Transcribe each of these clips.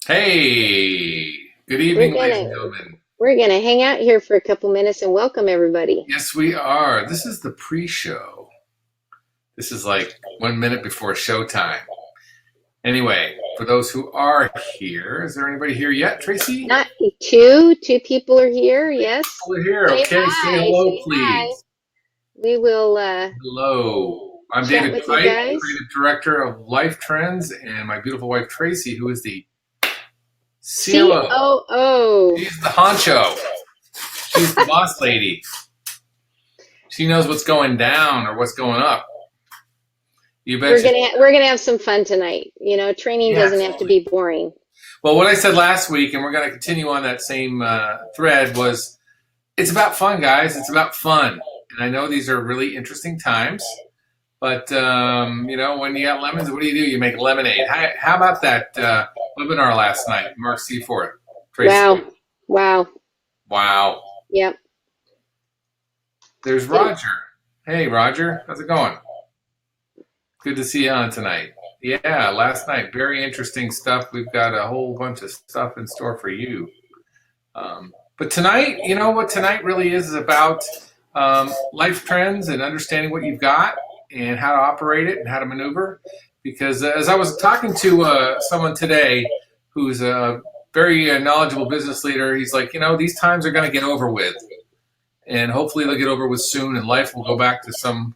Hey, good We're evening, ladies and gonna gentlemen. we're gonna hang out here for a couple minutes and welcome everybody. Yes, we are. This is the pre-show. This is like 1 minute before showtime. Anyway, for those who are here, is there anybody here yet, Tracy? Not two people are here. Yes. People are here. Say Okay, say hi. hello, Say hi. please. We will Hello. I'm chat David with you Pike, guys. Creative Director of Life Trends, and my beautiful wife, Tracy, who is the COO. COO. She's the honcho. She's the boss lady. She knows what's going down or what's going up. You We're betcha. gonna have some fun tonight. Training Yeah, doesn't have to absolutely. be boring. Well, what I said last week, and we're going to continue on that same thread, was it's about fun, guys. It's about fun. And I know these are really interesting times, but, when you got lemons, what do? You make lemonade. How about that webinar last night, Mark Seaforth? Tracy? Wow. Wow. Wow. Yep. There's Did, Roger. Hey, Roger. How's it going? Good to see you on tonight. Yeah, last night, very interesting stuff. We've got a whole bunch of stuff in store for you. But tonight, you know what tonight really is about life trends and understanding what you've got and how to operate it and how to maneuver. Because as I was talking to someone today who's a very knowledgeable business leader, he's like, these times are going to get over with. And hopefully they'll get over with soon and life will go back to some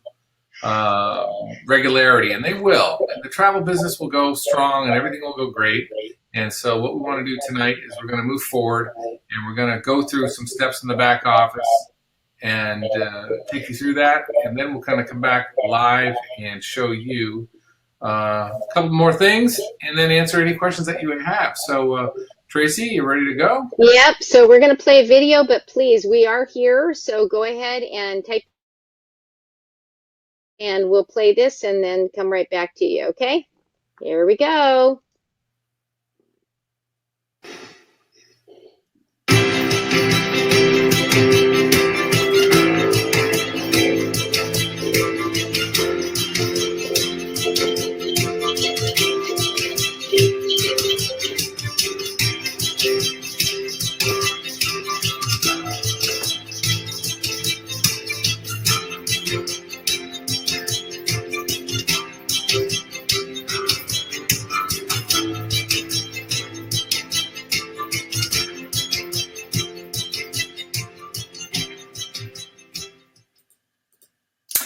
regularity, and they will. And the travel business will go strong and everything will go great. And so what we want to do tonight is we're going to move forward and we're going to go through some steps in the back office and take you through that. And then we'll kind of come back live and show you a couple more things and then answer any questions that you have. So, Tracy, you ready to go? Yep. So we're gonna play a video, but please, we are here. So go ahead and type and we'll play this and then come right back to you, okay? Here we go.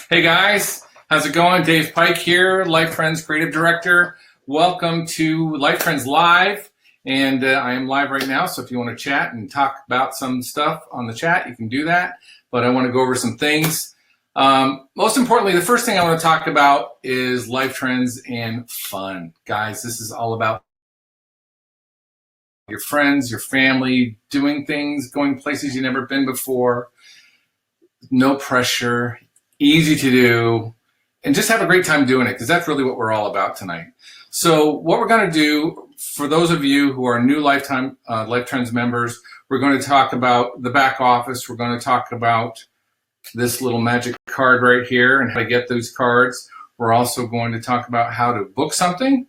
Hey guys, how's it going? Dave Pike here, Life Trends Creative Director. Welcome to Life Trends Live, and I am live right now, so if you want to chat and talk about some stuff on the chat, you can do that, but I want to go over some things. Most importantly, the first thing I want to talk about is life trends and fun. Guys, this is all about your friends, your family, doing things, going places you've never been before, no pressure, easy to do, and just have a great time doing it, because that's really what we're all about tonight. So what we're going to do, for those of you who are new Life Trends members, we're going to talk about the back office. We're going to talk about this little magic card right here and how to get those cards. We're also going to talk about how to book something.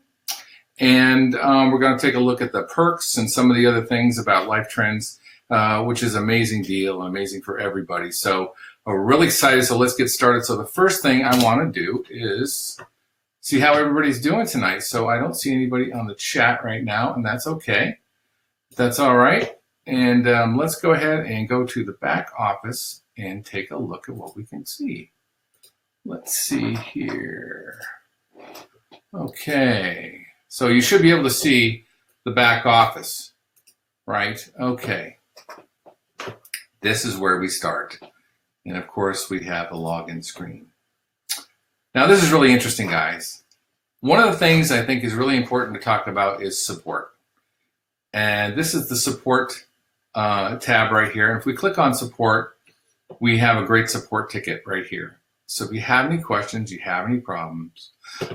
And we're going to take a look at the perks and some of the other things about Life Trends, which is an amazing deal and amazing for everybody. So we're really excited, so let's get started. So the first thing I want to do is see how everybody's doing tonight. So I don't see anybody on the chat right now, and that's okay. That's all right. And let's go ahead and go to the back office and take a look at what we can see. Let's see here. Okay. So you should be able to see the back office, right? Okay. This is where we start. And of course, we have a login screen. Now, this is really interesting, guys. One of the things I think is really important to talk about is support. And this is the support tab right here. And if we click on support, we have a great support ticket right here. So if you have any questions, you have any problems,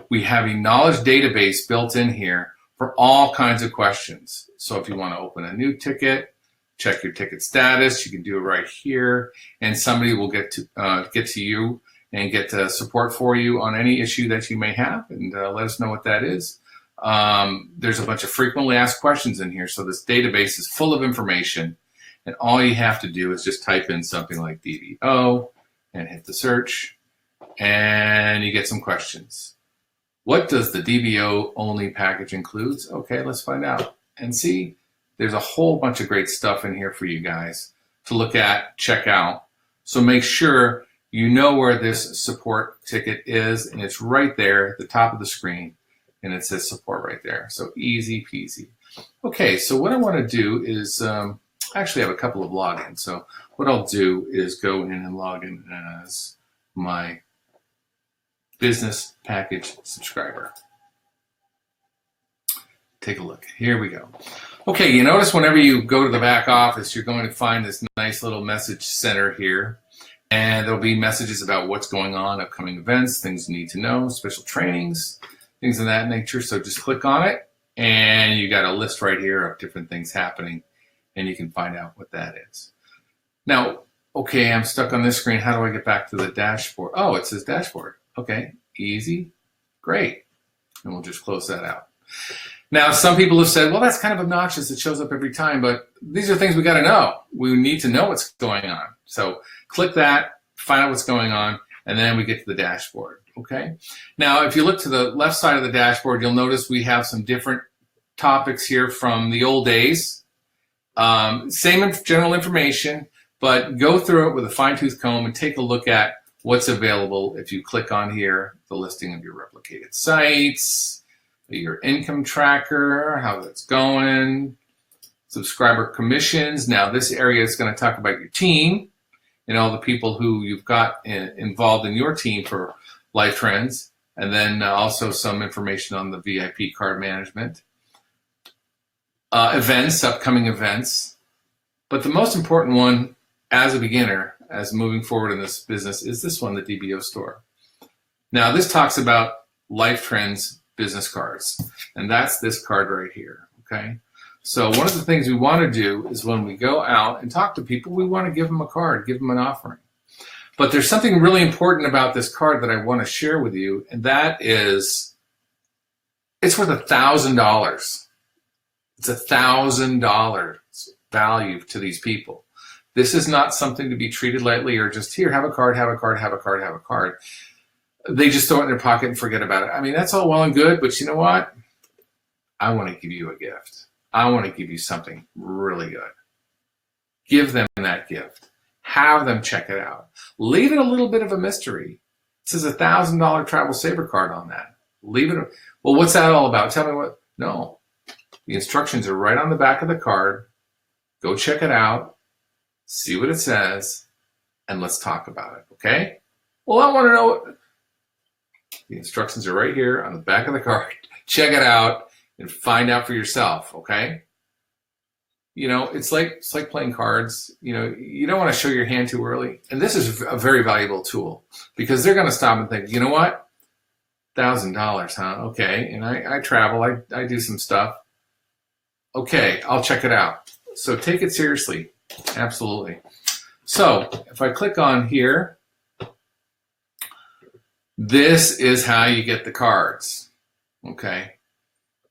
we have a knowledge database built in here for all kinds of questions. So if you want to open a new ticket, check your ticket status, you can do it right here, and somebody will get to you and get support for you on any issue that you may have, and let us know what that is. There's a bunch of frequently asked questions in here. So this database is full of information. And all you have to do is just type in something like DBO and hit the search. And you get some questions. What does the DBO only package includes? Okay, let's find out. And see, there's a whole bunch of great stuff in here for you guys to look at, check out. So make sure you know where this support ticket is, and it's right there at the top of the screen, and it says support right there. So easy peasy. Okay, so what I want to do is actually have a couple of logins. So what I'll do is go in and log in as my business package subscriber. Take a look. Here we go. Okay, you notice whenever you go to the back office, you're going to find this nice little message center here. And there'll be messages about what's going on, upcoming events, things you need to know, special trainings, things of that nature. So just click on it, and you got a list right here of different things happening, and you can find out what that is. Now, okay, I'm stuck on this screen. How do I get back to the dashboard? Oh, it says dashboard. Okay, easy, great. And we'll just close that out. Now, some people have said, well, that's kind of obnoxious. It shows up every time, but these are things we got to know. We need to know what's going on. So click that, find out what's going on, and then we get to the dashboard, okay? Now, if you look to the left side of the dashboard, you'll notice we have some different topics here from the old days. Same general information, but go through it with a fine-tooth comb and take a look at what's available. If you click on here, the listing of your replicated sites, your income tracker, how that's going, subscriber commissions. Now this area is going to talk about your team and all the people who you've got involved in your team for Life Trends, and then also some information on the VIP card management. Events, upcoming events. But the most important one as a beginner, as moving forward in this business, is this one, the DBO store. Now this talks about Life Trends business cards, and that's this card right here, okay? So one of the things we want to do is when we go out and talk to people, we want to give them a card, give them an offering. But there's something really important about this card that I want to share with you, and that is it's worth $1,000. It's $1,000 value to these people. This is not something to be treated lightly or just here, have a card, have a card, have a card, have a card. They just throw it in their pocket and forget about it. I mean, that's all well and good, but you know what? I want to give you a gift. I want to give you something really good. Give them that gift. Have them check it out. Leave it a little bit of a mystery. It says $1,000 travel saver card on that. Leave it. Well, what's that all about? Tell me what. No. The instructions are right on the back of the card. Go check it out. See what it says. And let's talk about it, okay? Well, I want to know. The instructions are right here on the back of the card. Check it out and find out for yourself, okay? You know, it's like playing cards. You know, you don't want to show your hand too early. And this is a very valuable tool because they're going to stop and think, you know what? $1,000, huh? Okay. And I travel. I do some stuff. Okay, I'll check it out. So take it seriously. Absolutely. So if I click on here, this is how you get the cards, okay?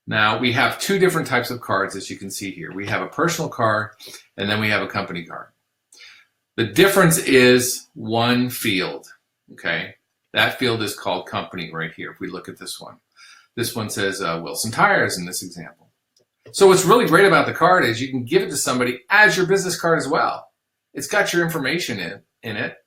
Now, we have two different types of cards, as you can see here. We have a personal card, and then we have a company card. The difference is one field, okay? That field is called company right here, if we look at this one. This one says Wilson Tires in this example. So what's really great about the card is you can give it to somebody as your business card as well. It's got your information in it.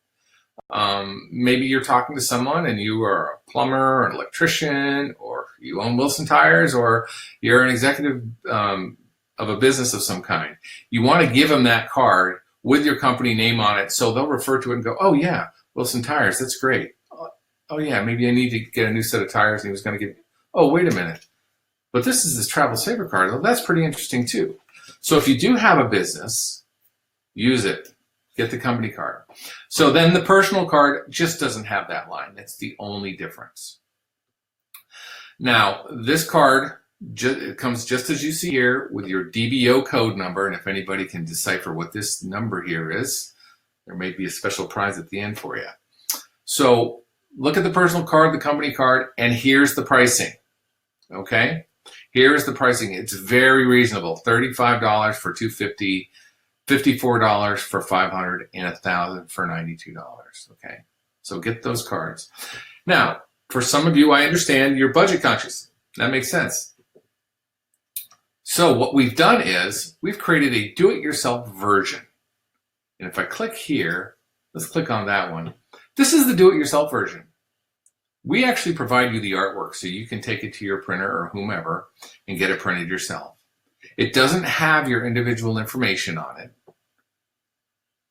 Maybe you're talking to someone and you are a plumber or an electrician, or you own Wilson Tires, or you're an executive of a business of some kind. You want to give them that card with your company name on it, so they'll refer to it and go, oh yeah, Wilson Tires, that's great. Oh yeah, maybe I need to get a new set of tires, and he was going to give, oh, wait a minute. But this is this travel saver card. Well, that's pretty interesting too. So if you do have a business, use it. Get the company card. So then the personal card just doesn't have that line. That's the only difference. Now, this card, it comes just as you see here with your DBO code number. And if anybody can decipher what this number here is, there may be a special prize at the end for you. So look at the personal card, the company card, and here's the pricing. Okay? Here's the pricing. It's very reasonable. $35 for 250, $54 for 500, and $1,000 for $92. Okay, so get those cards. Now, for some of you, I understand you're budget conscious. That makes sense. So what we've done is we've created a do-it-yourself version. And if I click here, let's click on that one. This is the do-it-yourself version. We actually provide you the artwork so you can take it to your printer or whomever and get it printed yourself. It doesn't have your individual information on it.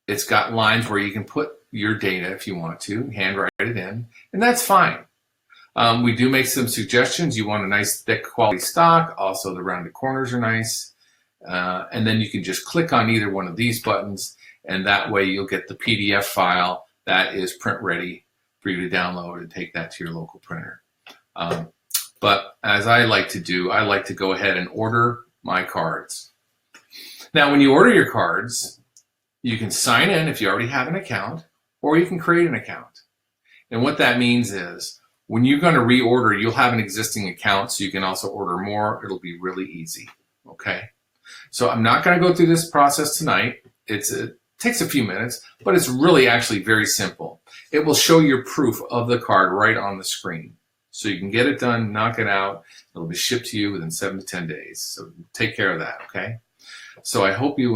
It's got lines where you can put your data if you want to, handwrite it in, and that's fine. We do make some suggestions. You want a nice thick quality stock. Also, the rounded corners are nice. And then you can just click on either one of these buttons, and that way you'll get the PDF file that is print ready for you to download and take that to your local printer. But as I like to do, I like to go ahead and order my cards. Now, when you order your cards, you can sign in if you already have an account, or you can create an account. And what that means is when you're going to reorder, you'll have an existing account, so you can also order more. It'll be really easy. Okay. So I'm not going to go through this process tonight. It takes a few minutes, but it's really actually very simple. It will show your proof of the card right on the screen. So you can get it done, knock it out. It'll be shipped to you within 7 to 10 days. So take care of that, okay? So I hope you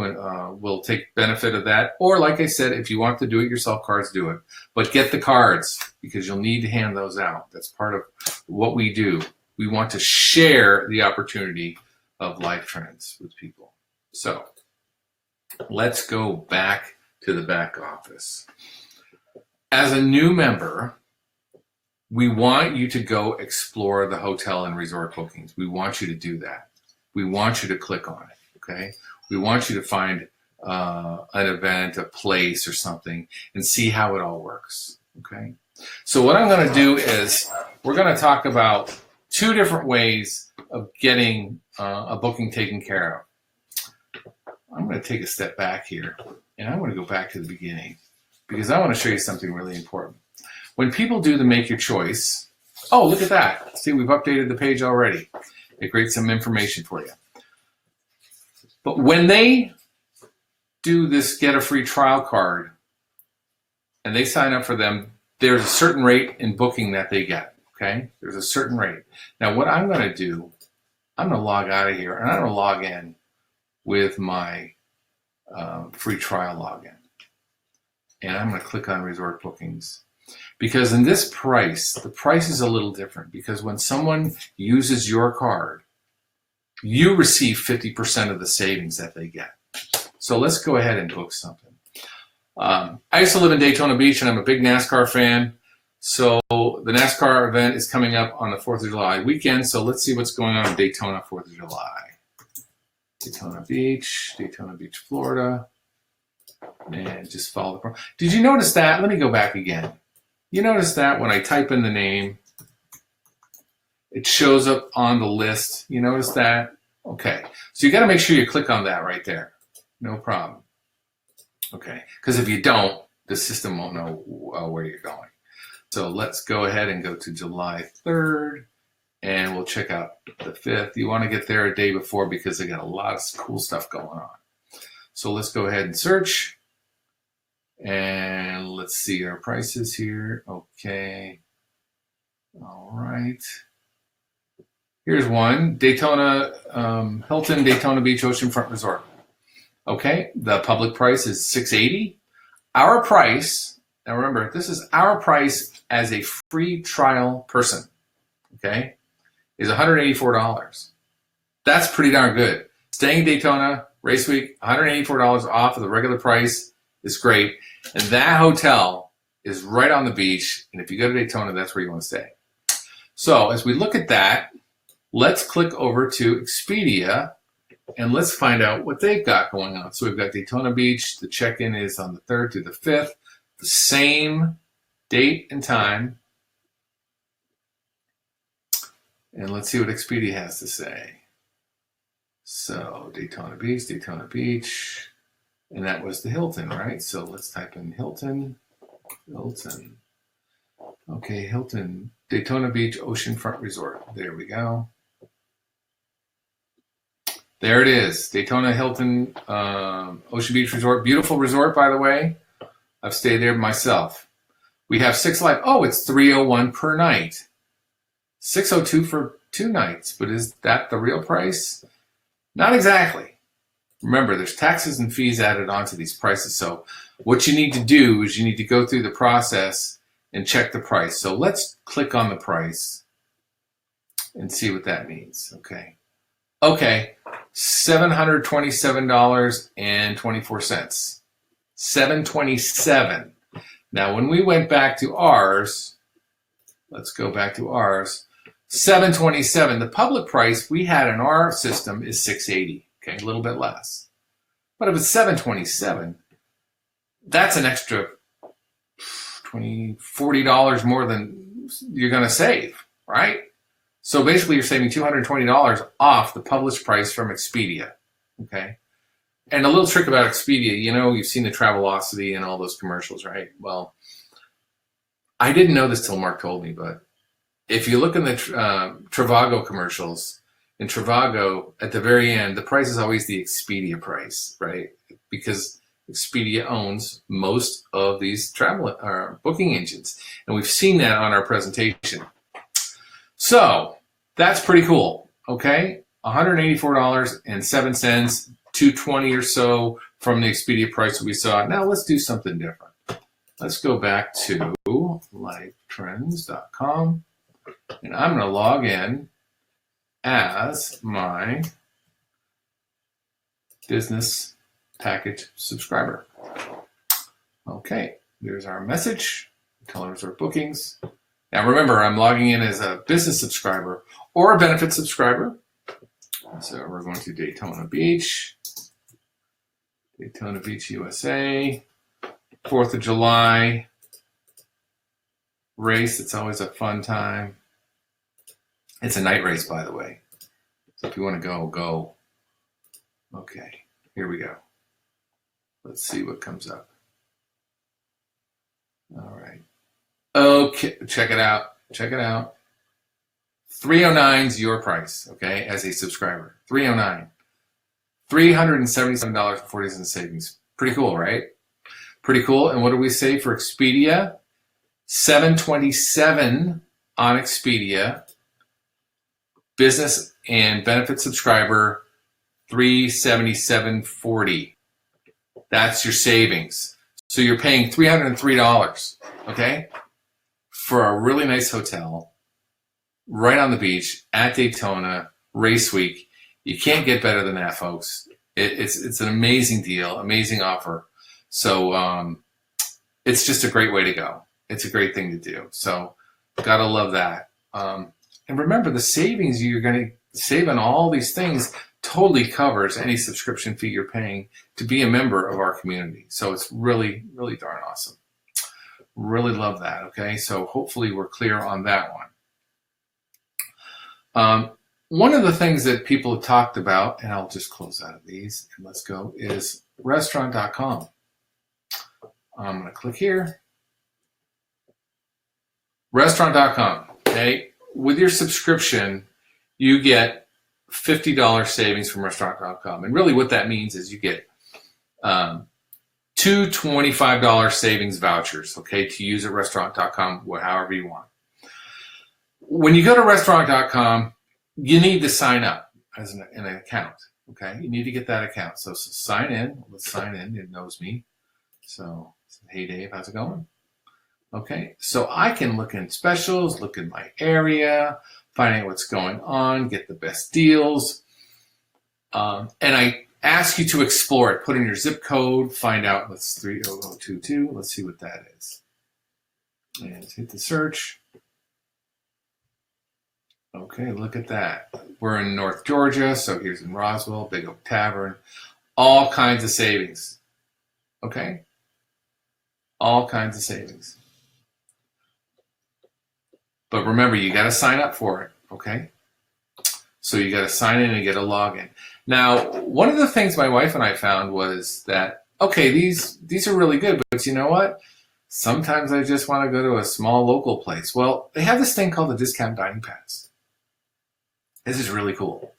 will take benefit of that. Or like I said, if you want to do it yourself cards, do it. But get the cards because you'll need to hand those out. That's part of what we do. We want to share the opportunity of life trends with people. So let's go back to the back office. As a new member, we want you to go explore the hotel and resort bookings. We want you to do that. We want you to click on it, okay? We want you to find an event, a place or something, and see how it all works, okay? So what I'm going to do is we're going to talk about 2 different ways of getting a booking taken care of. I'm going to take a step back here, and I want to go back to the beginning because I want to show you something really important. When people do the Make Your Choice, oh, look at that. See, we've updated the page already. It creates some information for you. But when they do this get a free trial card and they sign up for them, there's a certain rate in booking that they get, okay? There's a certain rate. Now, what I'm going to do, I'm going to log out of here, and I'm going to log in with my free trial login. And I'm going to click on Resort Bookings. Because in this price, the price is a little different because when someone uses your card, you receive 50% of the savings that they get. So let's go ahead and book something. I used to live in Daytona Beach, and I'm a big NASCAR fan. So the NASCAR event is coming up on the 4th of July weekend. So let's see what's going on in Daytona, 4th of July. Daytona Beach, Florida. And just follow the program. Did you notice that? Let me go back again. You notice that when I type in the name, it shows up on the list. You notice that? Okay. So you got to make sure you click on that right there. No problem. Okay. Because if you don't, the system won't know where you're going. So let's go ahead and go to July 3rd, and we'll check out the 5th. You want to get there a day before because they got a lot of cool stuff going on. So let's go ahead and search. And let's see our prices here. Okay. All right. Here's one. Daytona, Hilton Daytona Beach Oceanfront Resort. Okay. The public price is $680. Our price, now remember, this is our price as a free trial person. Okay. Is $184. That's pretty darn good. Staying in Daytona, race week, $184 off of the regular price is great. And that hotel is right on the beach. And if you go to Daytona, that's where you want to stay. So as we look at that, let's click over to Expedia and let's find out what they've got going on. So we've got Daytona Beach. The check-in is on the 3rd to the 5th, the same date and time. And let's see what Expedia has to say. So Daytona Beach. And that was the Hilton, right? So let's type in Hilton. Okay, Hilton, Daytona Beach Oceanfront Resort. There we go. There it is. Daytona Hilton Ocean Beach Resort. Beautiful resort, by the way. I've stayed there myself. We have 6 live. Oh, it's $301 per night. $602 for 2 nights. But is that the real price? Not exactly. Remember, there's taxes and fees added onto these prices. So what you need to do is you need to go through the process and check the price. So let's click on the price and see what that means. Okay. Okay. $727.24. $727. Now, when we went back to ours, let's go back to ours. $727. The public price we had in our system is $680. Okay, a little bit less. But if it's $727, that's an extra $40 more than you're going to save, right? So basically, you're saving $220 off the published price from Expedia. Okay. And a little trick about Expedia, you've seen the Travelocity and all those commercials, right? Well, I didn't know this till Mark told me, but if you look in the Trivago commercials, in Trivago, at the very end, the price is always the Expedia price, right? Because Expedia owns most of these travel booking engines. And we've seen that on our presentation. So that's pretty cool, okay? $184.07, $220 or so from the Expedia price that we saw. Now let's do something different. Let's go back to lifetrends.com, and I'm going to log in as my business package subscriber. Okay, there's our message. Color resort bookings. Now remember, I'm logging in as a business subscriber or a benefit subscriber. So we're going to Daytona Beach, USA, 4th of July race. It's always a fun time. It's a night race, by the way. So if you want to go, go. Okay, here we go. Let's see what comes up. All right. Okay, check it out. Check it out. $309 is your price, okay, as a subscriber. $309. $377.40 savings. Pretty cool, right? Pretty cool. And what do we say for Expedia? $727 on Expedia. Business and benefit subscriber, $377.40. That's your savings. So you're paying $303, okay, for a really nice hotel right on the beach at Daytona Race Week. You can't get better than that, folks. It's an amazing deal, amazing offer. So it's just a great way to go. It's a great thing to do. So gotta love that. And remember, the savings you're going to save on all these things totally covers any subscription fee you're paying to be a member of our community. So it's really, really darn awesome. Really love that. Okay, so hopefully we're clear on that one. One of the things that people have talked about, and I'll just close out of these and let's go, is restaurant.com. I'm going to click here. Restaurant.com. Okay. With your subscription, you get $50 savings from restaurant.com. And really what that means is you get two $25 savings vouchers, okay, to use at restaurant.com, however you want. When you go to restaurant.com, you need to sign up as an account, okay? You need to get that account. So sign in. Let's sign in. It knows me. So, hey, Dave, how's it going? Okay, so I can look in specials, look in my area, find out what's going on, get the best deals. And I ask you to explore it. Put in your zip code, find out what's 30022. Let's see what that is. And hit the search. Okay, look at that. We're in North Georgia, so here's in Roswell, Big Oak Tavern. All kinds of savings. Okay? All kinds of savings. But remember, you got to sign up for it, okay? So you got to sign in and get a login. Now, one of the things my wife and I found was that, okay, these are really good, but you know what? Sometimes I just want to go to a small local place. Well, they have this thing called the Discount Dining Pass. This is really cool.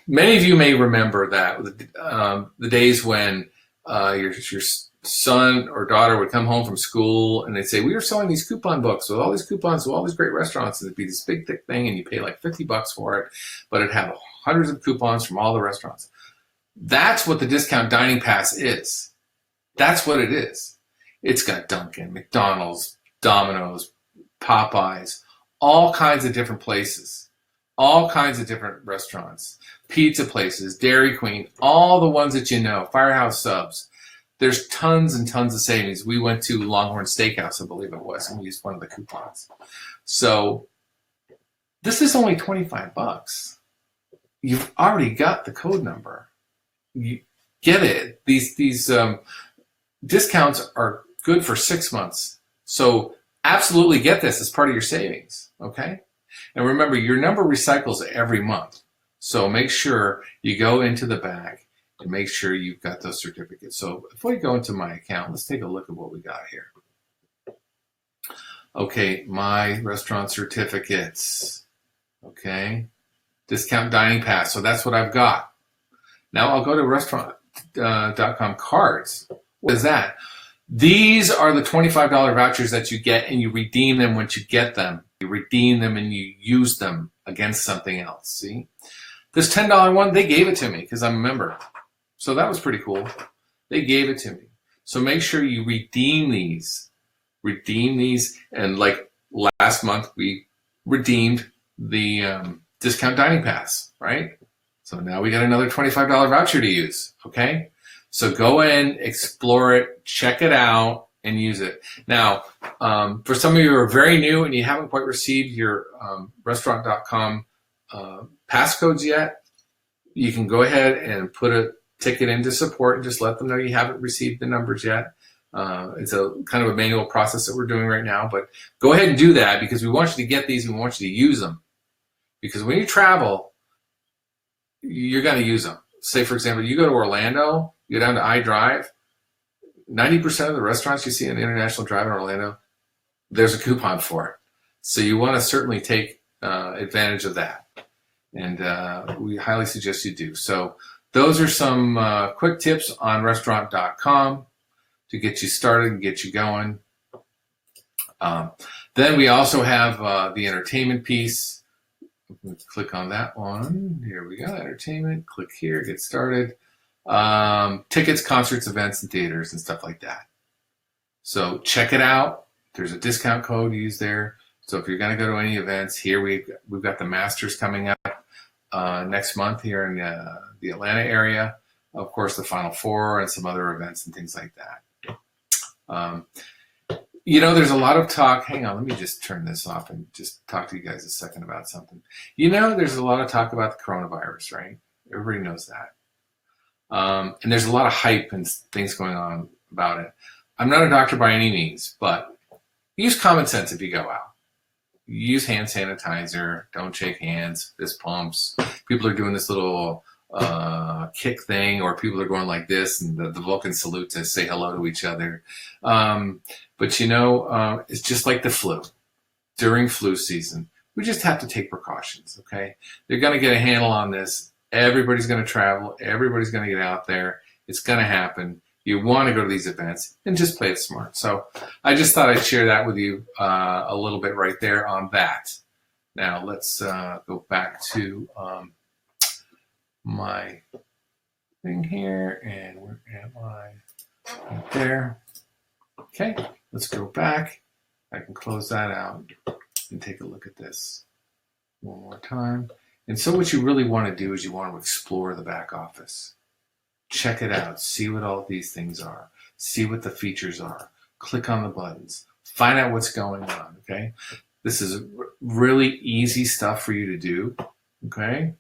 Many of you may remember that the days when your son or daughter would come home from school and they'd say, we were selling these coupon books with all these coupons to all these great restaurants, and it'd be this big thick thing and you pay like $50 for it, but it'd have hundreds of coupons from all the restaurants. That's what the discount dining pass is. That's what it is. It's got Dunkin', McDonald's, Domino's, Popeyes, all kinds of different places, all kinds of different restaurants, pizza places, Dairy Queen, all the ones that you know, Firehouse Subs. There's tons and tons of savings. We went to Longhorn Steakhouse, I believe it was, and we used one of the coupons. So this is only $25. You've already got the code number. You get it. These discounts are good for 6 months. So absolutely get this as part of your savings, okay? And remember, your number recycles every month. So make sure you go into the bag and make sure you've got those certificates. So if we go into my account, let's take a look at what we got here. Okay, my restaurant certificates. Okay, discount dining pass. So that's what I've got. Now I'll go to restaurant.com cards. What is that? These are the $25 vouchers that you get, and you redeem them once you get them. You redeem them and you use them against something else. See? This $10 one, they gave it to me because I'm a member. So that was pretty cool. They gave it to me. So make sure you redeem these. Redeem these. And like last month, we redeemed the discount dining pass, right? So now we got another $25 voucher to use, okay? So go in, explore it, check it out, and use it. Now, for some of you who are very new and you haven't quite received your restaurant.com passcodes yet, you can go ahead and put a ticket into support and just let them know you haven't received the numbers yet. It's a kind of a manual process that we're doing right now, but go ahead and do that because we want you to get these and we want you to use them. Because when you travel, you're going to use them. Say, for example, you go to Orlando, you go down to iDrive, 90% of the restaurants you see in International Drive in Orlando, there's a coupon for it. So you want to certainly take advantage of that. And we highly suggest you do. So those are some quick tips on restaurant.com to get you started and get you going. Then we also have the entertainment piece. Click on that one. Here we go, entertainment. Click here, get started. Tickets, concerts, events, and theaters and stuff like that. So check it out. There's a discount code used there. So if you're going to go to any events, here we've got the Masters coming up next month here in the Atlanta area. Of course, the Final Four and some other events and things like that. You know, there's a lot of talk. Hang on, let me just turn this off and just talk to you guys a second about something. You know, there's a lot of talk about the coronavirus, right? Everybody knows that. And there's a lot of hype and things going on about it. I'm not a doctor by any means, but use common sense if you go out. Use hand sanitizer. Don't shake hands. Fist pumps. People are doing this little kick thing, or people are going like this, and the Vulcan salute to say hello to each other. But you know, it's just like the flu. During flu season, we just have to take precautions, okay? They're going to get a handle on this. Everybody's going to travel. Everybody's going to get out there. It's going to happen. You want to go to these events and just play it smart. So I just thought I'd share that with you a little bit right there on that. Now let's go back to my thing here, and where am I? Right there. Okay, let's go back. I can close that out and take a look at this one more time. And so what you really want to do is you want to explore the back office. Check it out. See what all these things are. See what the features are. Click on the buttons. Find out what's going on, okay? This is really easy stuff for you to do, okay?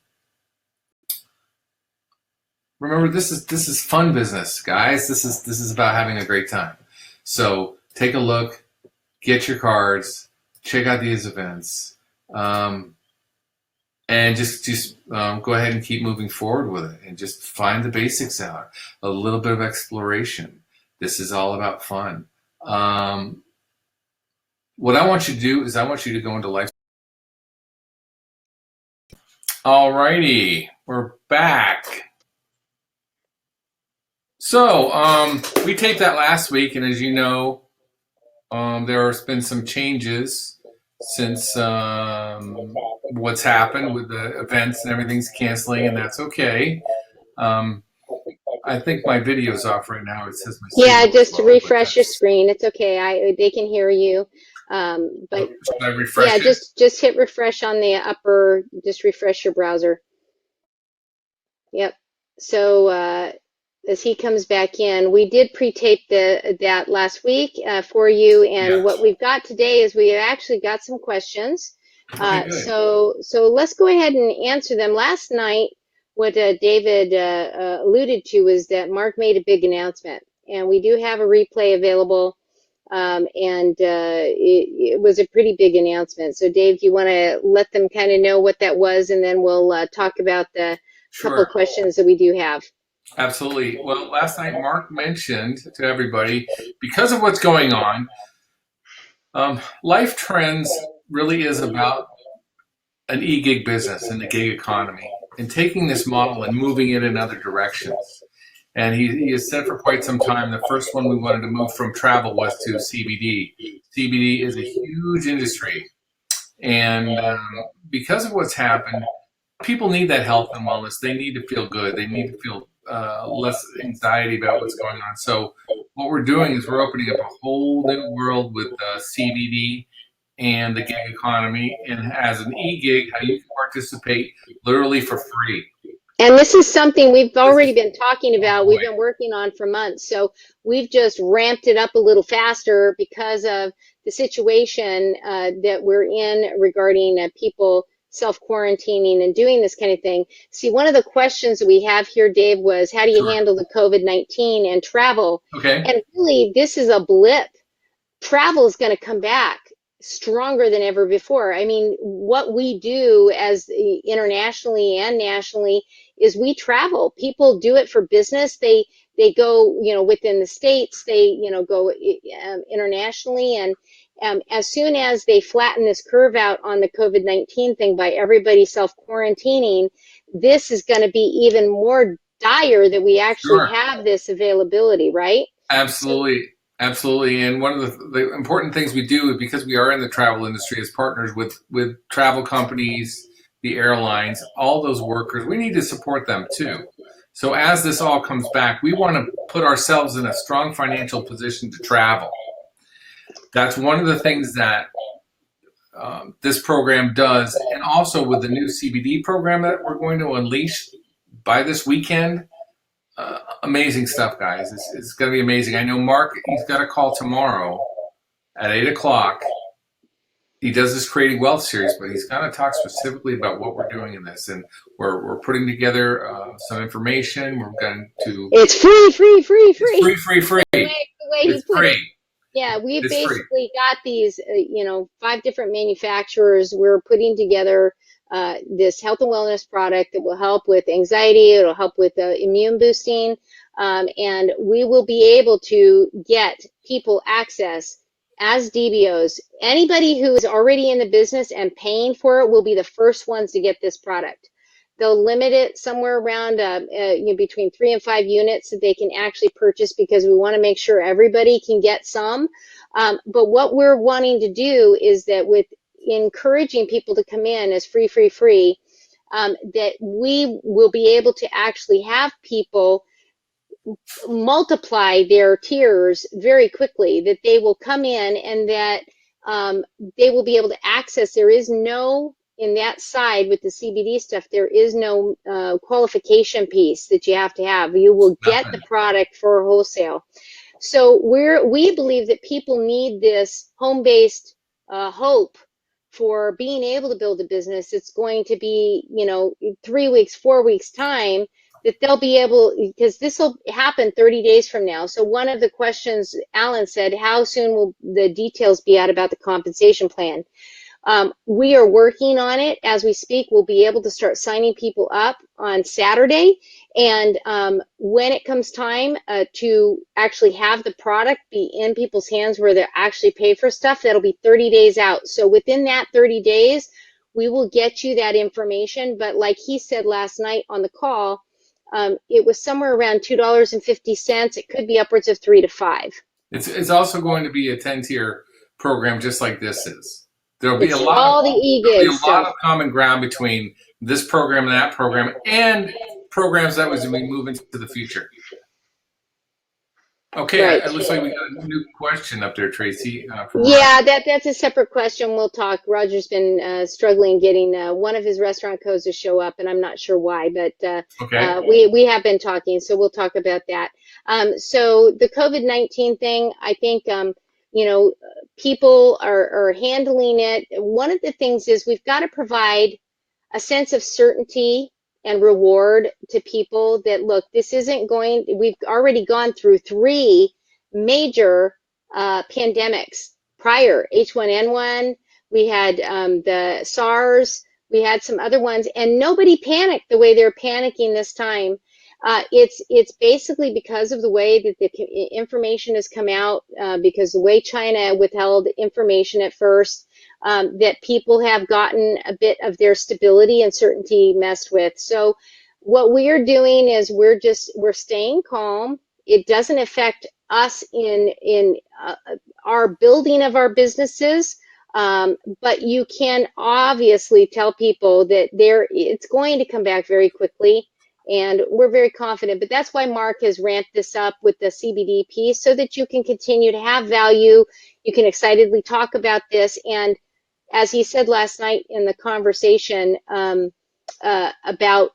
Remember, this is fun business, guys. This is about having a great time. So take a look, get your cards, check out these events, and just go ahead and keep moving forward with it, and just find the basics out. A little bit of exploration. This is all about fun. What I want you to do is I want you to go into life. All righty, we're back. So, we taped that last week, and as you know, there has been some changes since what's happened with the events and everything's canceling, and that's okay. I think my video's off right now. It says my Yeah, signal is just to low, but refresh your that's. screen. It's okay. They can hear you. But Should I yeah, refresh it? just hit refresh on the upper, just refresh your browser. Yep. So as he comes back in, we did pre-tape that last week for you, and Yeah. what we've got today is we have actually got some questions. Okay, good. So let's go ahead and answer them. Last night, what David alluded to was that Mark made a big announcement, and we do have a replay available. It was a pretty big announcement. So Dave, you want to let them kind of know what that was, and then we'll talk about the couple of Sure. questions that we do have. Absolutely. Well, last night Mark mentioned to everybody, because of what's going on, Life Trends really is about an e-gig business and the gig economy and taking this model and moving it in other directions. And he has said for quite some time, the first one we wanted to move from travel was to CBD. CBD is a huge industry. And because of what's happened, people need that health and wellness. They need to feel good. They need to feel less anxiety about what's going on. So what we're doing is we're opening up a whole new world with CBD and the gig economy, and as an e-gig, how you can participate literally for free. And this is something we've This already is, been talking oh about. boy, We've been working on for months. So we've just ramped it up a little faster because of the situation that we're in regarding people self-quarantining and doing this kind of thing. See, one of the questions that we have here, Dave, was how do you sure. handle the COVID-19 and travel? Okay, And really, this is a blip. Travel is going to come back stronger than ever before. I mean, what we do as internationally and nationally is we travel. People do it for business. They go, within the states. They, go internationally, and as soon as they flatten this curve out on the COVID-19 thing by everybody self-quarantining, this is going to be even more dire that we actually sure. have this availability, right? So Absolutely. Absolutely. And one of the important things we do, because we are in the travel industry, is partners with travel companies, the airlines, all those workers. We need to support them too. So as this all comes back, we want to put ourselves in a strong financial position to travel. That's one of the things that this program does. And also with the new CBD program that we're going to unleash by this weekend, amazing stuff, guys. It's going to be amazing. I know Mark, he's got a call tomorrow at 8 o'clock. He does this Creating Wealth series, but he's going to talk specifically about what we're doing in this. And we're putting together some information. We're going to. it's free. It's free, free, free. The way he It's put it. free. Yeah, we've It's free. basically got these, 5 different manufacturers. We're putting together this health and wellness product that will help with anxiety. It'll help with immune boosting. And we will be able to get people access as DBOs. Anybody who is already in the business and paying for it will be the first ones to get this product. They'll limit it somewhere around between 3 and 5 units that they can actually purchase, because we want to make sure everybody can get some. But what we're wanting to do is that with encouraging people to come in as free, that we will be able to actually have people multiply their tiers very quickly, that they will come in and that they will be able to access. There is no, in that side with the CBD stuff, there is no qualification piece that you have to have. You will get the Nothing. product for wholesale. So we believe that people need this home-based hope for being able to build a business. It's going to be, 3 weeks, 4 weeks time, that they'll be able, because this will happen 30 days from now. So one of the questions Alan said, how soon will the details be out about the compensation plan? We are working on it as we speak. We'll be able to start signing people up on Saturday. And when it comes time to actually have the product be in people's hands where they actually pay for stuff, that'll be 30 days out. So within that 30 days, we will get you that information. But like he said last night on the call, it was somewhere around $2.50. It could be upwards of 3 to 5. It's also going to be a 10-tier program, just like this is. There'll be It's all the there'll be eGigs a lot stuff. of common ground between this program and that program, and programs that was we move into the future. Okay, Right. it looks like we got a new question up there, Tracy. Yeah, that's a separate question. We'll talk. Roger's been struggling getting one of his restaurant codes to show up, and I'm not sure why, but Okay. we have been talking, so we'll talk about that. So the COVID-19 thing, I think, people are handling it. One of the things is we've got to provide a sense of certainty and reward to people that, look, this isn't going, we've already gone through 3 major pandemics prior. H1N1, we had the SARS, we had some other ones, and nobody panicked the way they're panicking this time. It's basically because of the way that the information has come out, because the way China withheld information at first, that people have gotten a bit of their stability and certainty messed with. So what we're doing is we're staying calm. It doesn't affect us in our building of our businesses, but you can obviously tell people that it's going to come back very quickly. And we're very confident, but that's why Mark has ramped this up with the CBD piece, so that you can continue to have value. You can excitedly talk about this. And as he said last night in the conversation, about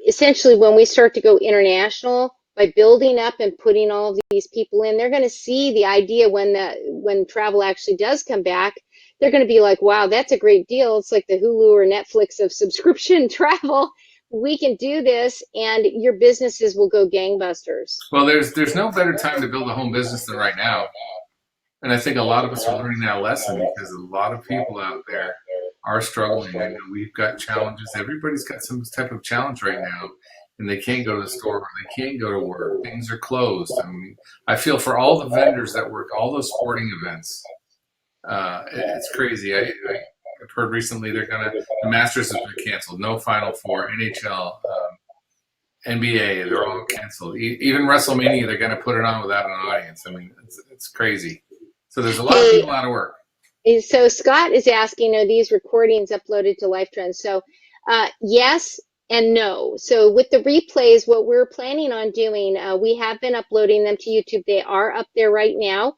essentially when we start to go international, by building up and putting all of these people in, they're going to see the idea when travel actually does come back. They're going to be like, wow, that's a great deal. It's like the Hulu or Netflix of subscription travel. We can do this, and your businesses will go gangbusters. Well, there's no better time to build a home business than right now. And I think a lot of us are learning that lesson, because a lot of people out there are struggling. And we've got challenges. Everybody's got some type of challenge right now, and they can't go to the store, or they can't go to work. Things are closed. I mean, I feel for all the vendors that work all those sporting events. It's crazy. I've heard recently the Masters has been canceled. No Final Four, NHL, NBA, they're all canceled. Even WrestleMania, they're going to put it on without an audience. I mean, it's crazy. So there's a lot of people out of work. So Scott is asking, are these recordings uploaded to LifeTrends? So yes and no. So with the replays, what we're planning on doing, we have been uploading them to YouTube. They are up there right now.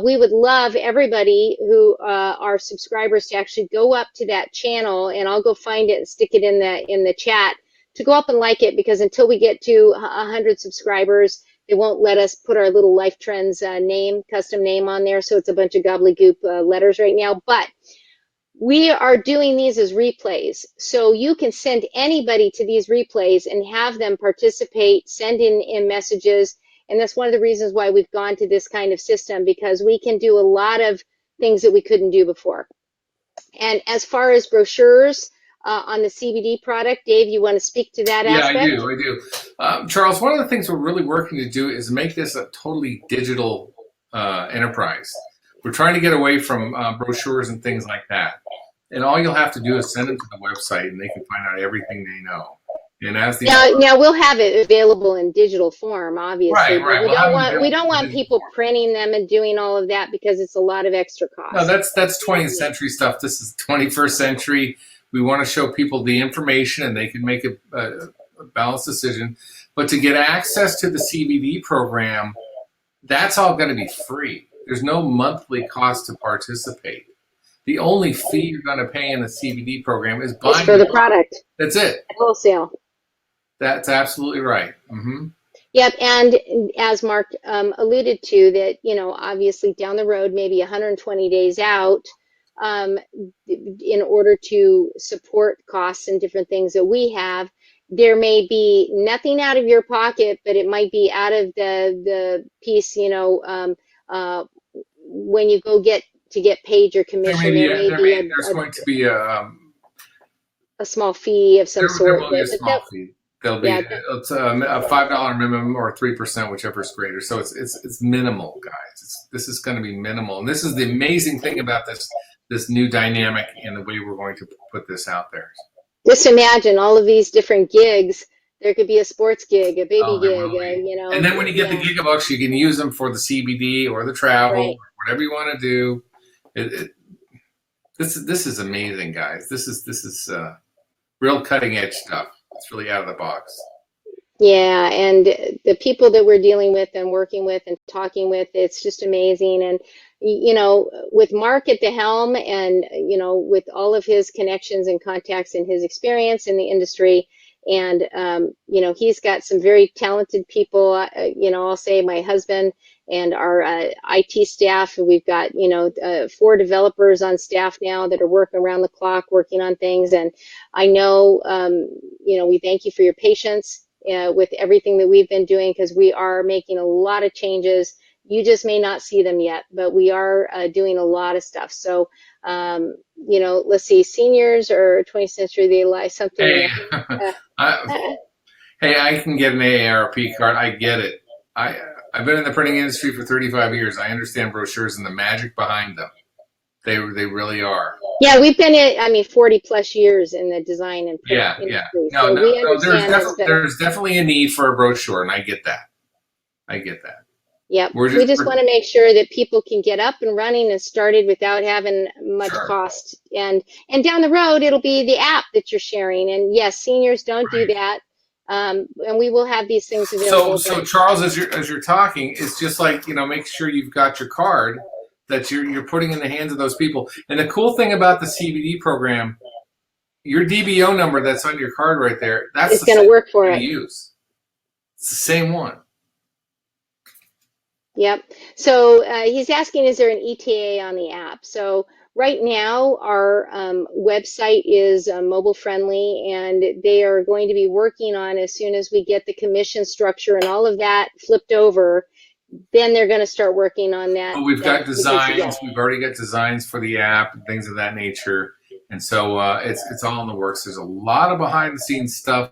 We would love everybody who are subscribers to actually go up to that channel, and I'll go find it and stick it in the chat, to go up and like it, because until we get to 100 subscribers, they won't let us put our little LifeTrends custom name on there. So it's a bunch of gobbledygook letters right now. But we are doing these as replays. So you can send anybody to these replays and have them participate, send in messages. And that's one of the reasons why we've gone to this kind of system, because we can do a lot of things that we couldn't do before. And as far as brochures on the CBD product, Dave, you want to speak to that aspect? Yeah, I do. Charles, one of the things we're really working to do is make this a totally digital enterprise. We're trying to get away from brochures and things like that. And all you'll have to do is send them to the website, and they can find out everything they know. And as now we'll have it available in digital form, obviously. Right. But we don't want people printing them and doing all of that, because it's a lot of extra cost. No, that's 20th century stuff. This is 21st century. We want to show people the information, and they can make a balanced decision. But to get access to the CBD program, that's all going to be free. There's no monthly cost to participate. The only fee you're going to pay in the CBD program is buying for the product. That's it. Wholesale. That's absolutely right. Mm-hmm. Yep, and as Mark alluded to, that, obviously down the road, maybe 120 days out, in order to support costs and different things that we have, there may be nothing out of your pocket, but it might be out of the piece, when you go get paid your commission. There's going to be a small fee of some sort. There will be a small fee. There'll be it's a $5 minimum or 3%, whichever is greater. So it's minimal, guys. This is going to be minimal, and this is the amazing thing about this this new dynamic in the way we're going to put this out there. Just imagine all of these different gigs. There could be a sports gig, a baby Oh, there gig, will be. you know. And then when you get the gigabucks, you can use them for the CBD or the travel, Right. or whatever you want to do. This is amazing, guys. This is real cutting edge stuff. It's really out of the box. Yeah, and the people that we're dealing with and working with and talking with, it's just amazing. And you know, with Mark at the helm, and you know, with all of his connections and contacts and his experience in the industry, and you know, he's got some very talented people. You know, I'll say my husband and our IT staff. We've got, you know, 4 developers on staff now that are working around the clock, working on things. And I know, you know, we thank you for your patience with everything that we've been doing, because we are making a lot of changes. You just may not see them yet, but we are doing a lot of stuff. So, you know, let's see, seniors or 20th century, they lie something. Hey, hey, I can get an AARP card. I get it. I've been in the printing industry for 35 years. I understand brochures and the magic behind them. They really are. Yeah, we've been in, I mean, 40 plus years in the design and print industry. No, so no, we no. understand There's definitely a need for a brochure, and I get that. I get that. Yep. We just want to make sure that people can get up and running and started without having much cost. And down the road, it'll be the app that you're sharing. And yes, seniors don't do that. And we will have these things available. So Charles, as you're talking, it's just like, you know, make sure you've got your card that you're putting in the hands of those people. And the cool thing about the CBD program, your DBO number that's on your card right there, that's going to work for it. Use. It's the same one. Yep. So he's asking, is there an ETA on the app? So right now, our website is mobile friendly, and they are going to be working on, as soon as we get the commission structure and all of that flipped over, then they're going to start working on that. Well, we've got designs. We've already got designs for the app and things of that nature. And so it's all in the works. There's a lot of behind the scenes stuff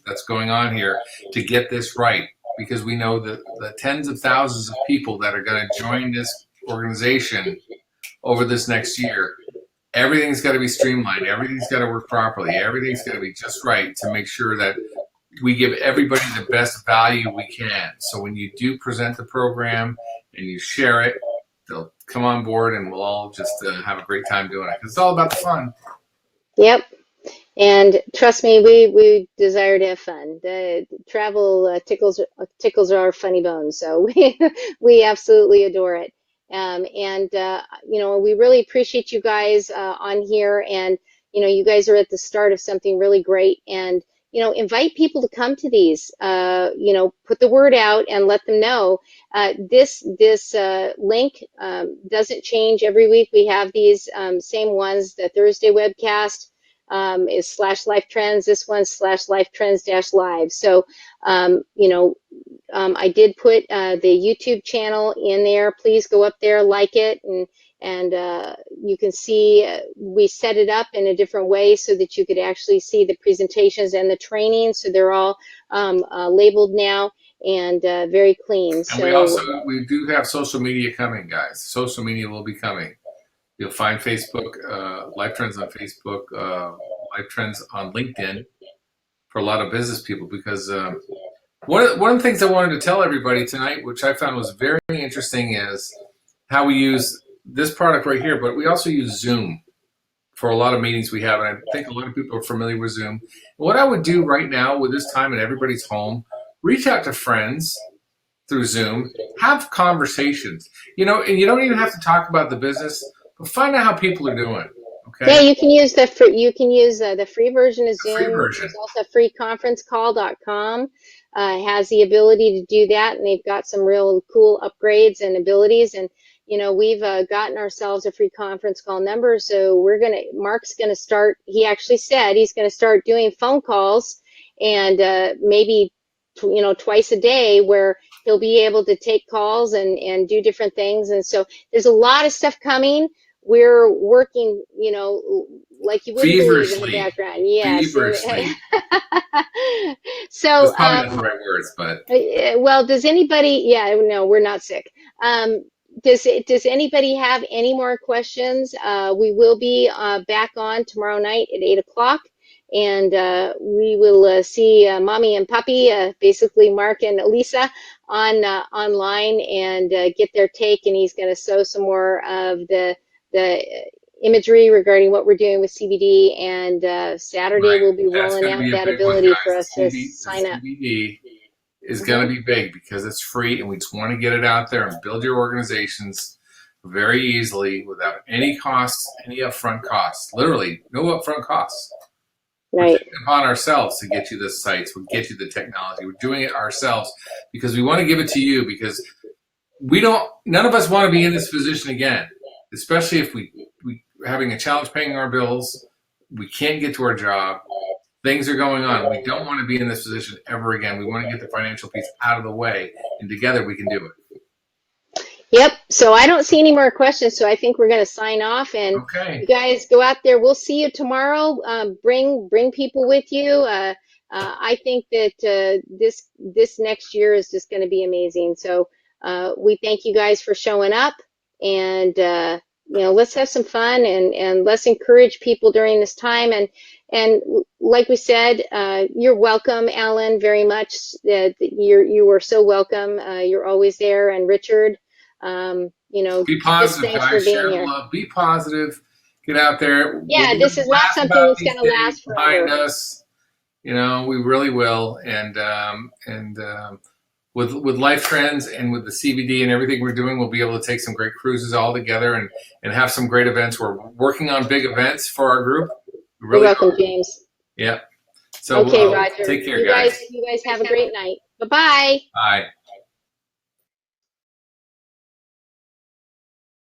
that's going on here to get this right, because we know that the tens of thousands of people that are going to join this organization over this next year, everything's got to be streamlined. Everything's got to work properly. Everything's got to be just right to make sure that we give everybody the best value we can. So when you do present the program and you share it, they'll come on board, and we'll all just have a great time doing it. It's all about the fun. Yep. And trust me, we desire to have fun. The travel tickles our funny bones, so we absolutely adore it. You know, we really appreciate you guys on here, and you know, you guys are at the start of something really great. And you know, invite people to come to these. You know, put the word out and let them know. This link doesn't change every week. We have these same ones. The Thursday webcast is /life trends. This one's /life trends-live. So, you know, I did put the YouTube channel in there. Please go up there, like it, and you can see we set it up in a different way so that you could actually see the presentations and the training. So they're all labeled now and very clean. And so we do have social media coming, guys. Social media will be coming. You'll find Facebook, Life Trends on Facebook, Life Trends on LinkedIn for a lot of business people, because one of the things I wanted to tell everybody tonight, which I found was very interesting, is how we use this product right here, but we also use Zoom for a lot of meetings we have, and I think a lot of people are familiar with Zoom. What I would do right now with this time and everybody's home, reach out to friends through Zoom, have conversations, you know, and you don't even have to talk about the business, but find out how people are doing. Okay. Yeah, you can use the free version of Zoom. There's also freeconferencecall.com. Has the ability to do that, and they've got some real cool upgrades and abilities. And you know, we've gotten ourselves a free conference call number, so Mark's gonna start. He actually said he's gonna start doing phone calls, and maybe you know, twice a day, where he'll be able to take calls and do different things. And so there's a lot of stuff coming. We're working, you know, like you wouldn't believe in the background. Yes. So that's probably not the right words, but well, does anybody? Yeah, no, we're not sick. Does anybody have any more questions? We will be back on tomorrow night at 8 o'clock, and we will see Mommy and Papi, basically Mark and Elisa, on online, and get their take. And he's going to show some more of the imagery regarding what we're doing with CBD. And Saturday Right. we'll be That's rolling going to out be a that big one, ability for guys. us to The sign up. CBD is going to be big because it's free, and we just want to get it out there and build your organizations very easily without any costs, any upfront costs. Literally, no upfront costs. We're Right. taking it upon ourselves to get you the sites, we'll get you the technology. We're doing it ourselves because we want to give it to you, because none of us want to be in this position again, especially if we're having a challenge paying our bills, we can't get to our job, things are going on. We don't want to be in this position ever again. We want to get the financial piece out of the way, and together we can do it. Yep. So I don't see any more questions. So I think we're going to sign off, and Okay. you guys go out there. We'll see you tomorrow. Bring people with you. I think that this next year is just going to be amazing. So we thank you guys for showing up, and let's have some fun, and let's encourage people during this time. And like we said, you're welcome, Alan, very much. You are so welcome. You're always there, and Richard. Be positive, thanks guys. for being Share the here. love. Be positive. Get out there. Yeah, We'll this is not laugh something about that's these going to days last behind forever. us. We really will. And with Life Trends and with the CBD and everything we're doing, we'll be able to take some great cruises all together and have some great events. We're working on big events for our group. You're welcome, James. Yeah. So okay, Roger. take care, guys. You guys have a great night. Bye-bye. Bye.